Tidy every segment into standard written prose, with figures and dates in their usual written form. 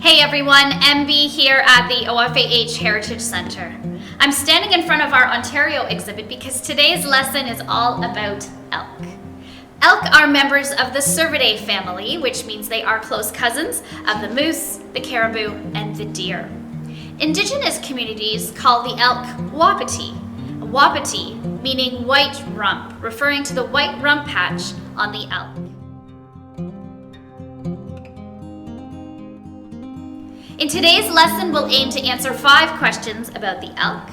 Hey everyone, MB here at the OFAH Heritage Centre. I'm standing in front of our Ontario exhibit because today's lesson is all about elk. Elk are members of the Cervidae family, which means they are close cousins of the moose, the caribou, and the deer. Indigenous communities call the elk wapiti, wapiti meaning white rump, referring to the white rump patch on the elk. In today's lesson, we'll aim to answer 5 questions about the elk.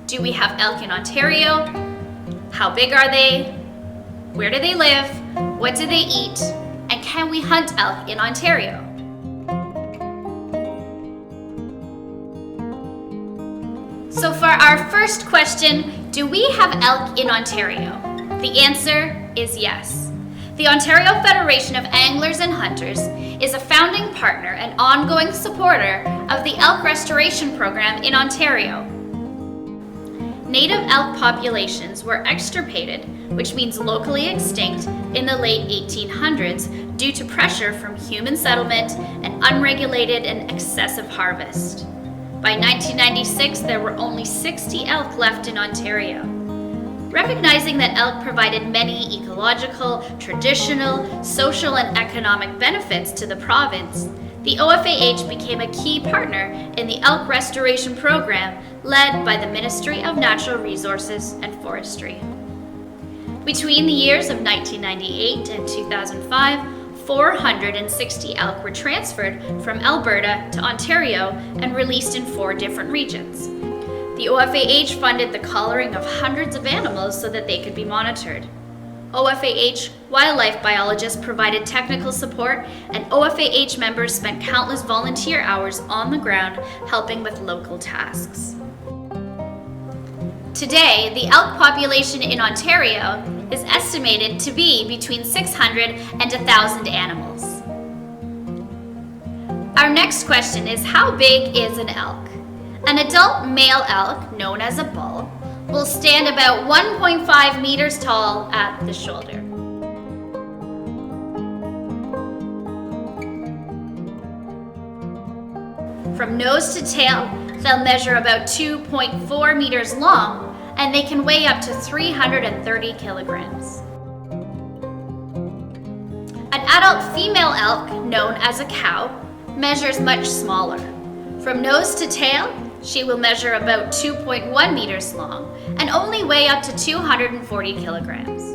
Do we have elk in Ontario? How big are they? Where do they live? What do they eat? And can we hunt elk in Ontario? So for our first question, do we have elk in Ontario? The answer is yes. The Ontario Federation of Anglers and Hunters is a founding partner and ongoing supporter of the elk restoration program in Ontario. Native elk populations were extirpated, which means locally extinct, in the late 1800s due to pressure from human settlement and unregulated and excessive harvest. By 1996, there were only 60 elk left in Ontario. Recognizing that elk provided many ecological, traditional, social, and economic benefits to the province, the OFAH became a key partner in the elk restoration program led by the Ministry of Natural Resources and Forestry. Between the years of 1998 and 2005, 460 elk were transferred from Alberta to Ontario and released in 4 different regions. The OFAH funded the collaring of hundreds of animals so that they could be monitored. OFAH wildlife biologists provided technical support, and OFAH members spent countless volunteer hours on the ground helping with local tasks. Today, the elk population in Ontario is estimated to be between 600 and 1,000 animals. Our next question is, how big is an elk? An adult male elk, known as a bull, will stand about 1.5 meters tall at the shoulder. From nose to tail, they'll measure about 2.4 meters long, and they can weigh up to 330 kilograms. An adult female elk, known as a cow, measures much smaller. From nose to tail, she will measure about 2.1 meters long and only weigh up to 240 kilograms.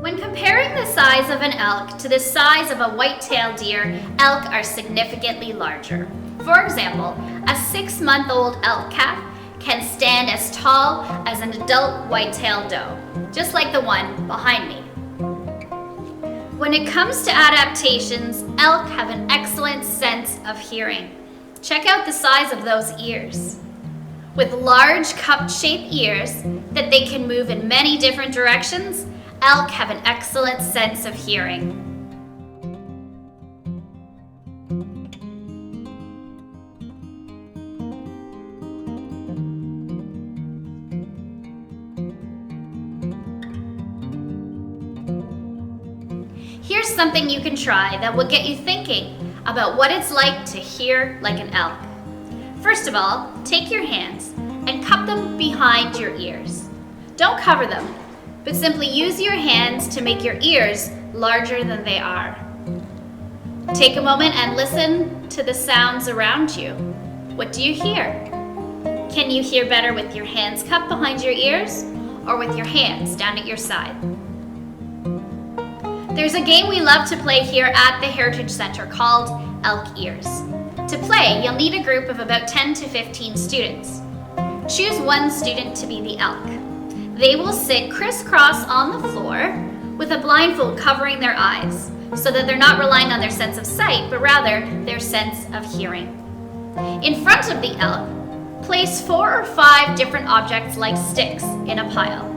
When comparing the size of an elk to the size of a white-tailed deer, elk are significantly larger. For example, a 6-month-old elk calf can stand as tall as an adult white-tailed doe, just like the one behind me. When it comes to adaptations, elk have an excellent sense of hearing. Check out the size of those ears. With large cup-shaped ears that they can move in many different directions, elk have an excellent sense of hearing. Here's something you can try that will get you thinking about what it's like to hear like an elk. First of all, take your hands and cup them behind your ears. Don't cover them, but simply use your hands to make your ears larger than they are. Take a moment and listen to the sounds around you. What do you hear? Can you hear better with your hands cupped behind your ears or with your hands down at your side? There's a game we love to play here at the Heritage Centre called Elk Ears. To play, you'll need a group of about 10 to 15 students. Choose one student to be the elk. They will sit crisscross on the floor with a blindfold covering their eyes so that they're not relying on their sense of sight, but rather their sense of hearing. In front of the elk, place 4 or 5 different objects like sticks in a pile.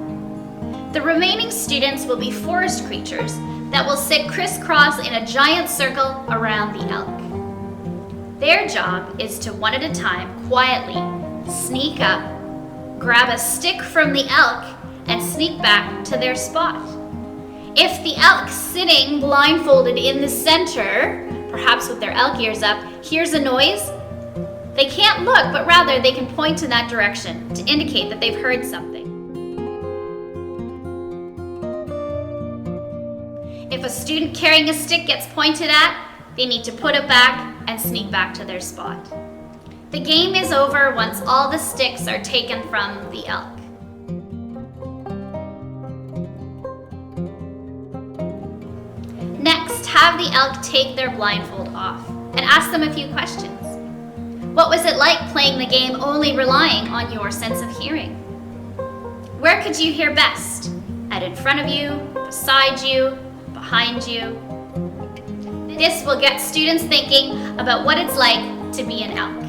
The remaining students will be forest creatures that will sit crisscross in a giant circle around the elk. Their job is to, one at a time, quietly sneak up, grab a stick from the elk, and sneak back to their spot. If the elk sitting blindfolded in the center, perhaps with their elk ears up, hears a noise, they can't look, but rather they can point in that direction to indicate that they've heard something. If a student carrying a stick gets pointed at, they need to put it back and sneak back to their spot. The game is over once all the sticks are taken from the elk. Next, have the elk take their blindfold off and ask them a few questions. What was it like playing the game only relying on your sense of hearing? Where could you hear best? At in front of you, beside you, behind you? This will get students thinking about what it's like to be an elk.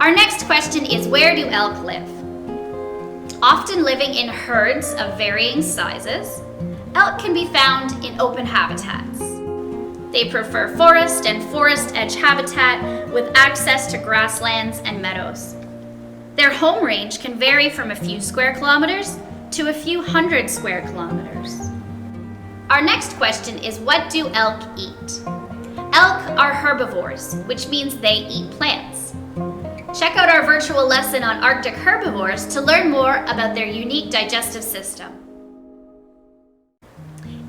Our next question is, where do elk live? Often living in herds of varying sizes, elk can be found in open habitats. They prefer forest and forest edge habitat with access to grasslands and meadows. Their home range can vary from a few square kilometers to a few hundred square kilometers. Our next question is, what do elk eat? Elk are herbivores, which means they eat plants. Check out our virtual lesson on Arctic herbivores to learn more about their unique digestive system.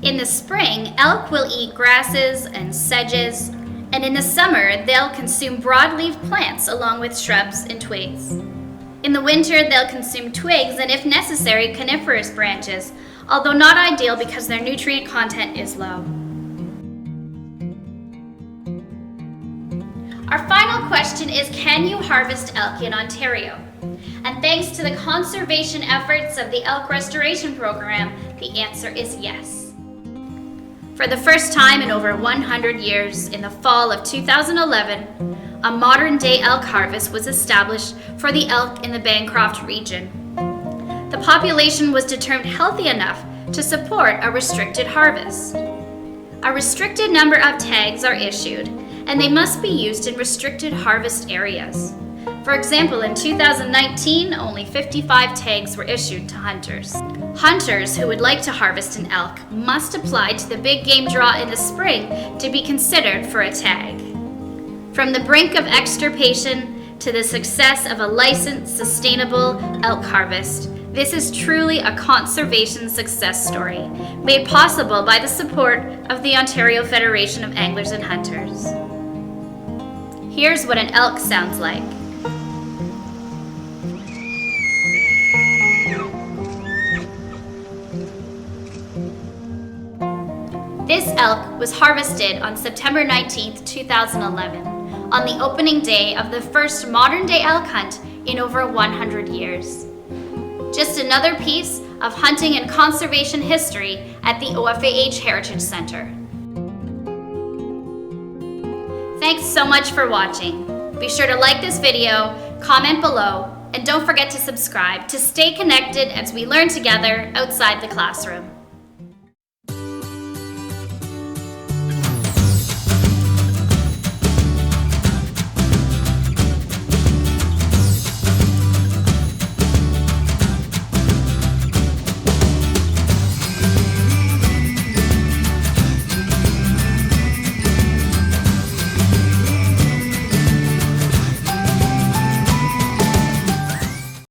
In the spring, elk will eat grasses and sedges, and in the summer, they'll consume broadleaf plants along with shrubs and twigs. In the winter, they'll consume twigs and, if necessary, coniferous branches, although not ideal because their nutrient content is low. Our final question is, can you harvest elk in Ontario? And thanks to the conservation efforts of the Elk Restoration Program, the answer is yes. For the first time in over 100 years, in the fall of 2011, a modern-day elk harvest was established for the elk in the Bancroft region. The population was determined healthy enough to support a restricted harvest. A restricted number of tags are issued, and they must be used in restricted harvest areas. For example, in 2019, only 55 tags were issued to hunters. Hunters who would like to harvest an elk must apply to the big game draw in the spring to be considered for a tag. From the brink of extirpation to the success of a licensed, sustainable elk harvest, this is truly a conservation success story, made possible by the support of the Ontario Federation of Anglers and Hunters. Here's what an elk sounds like. This elk was harvested on September 19, 2011, on the opening day of the first modern-day elk hunt in over 100 years. Just another piece of hunting and conservation history at the OFAH Heritage Center. Thanks so much for watching. Be sure to like this video, comment below, and don't forget to subscribe to stay connected as we learn together outside the classroom.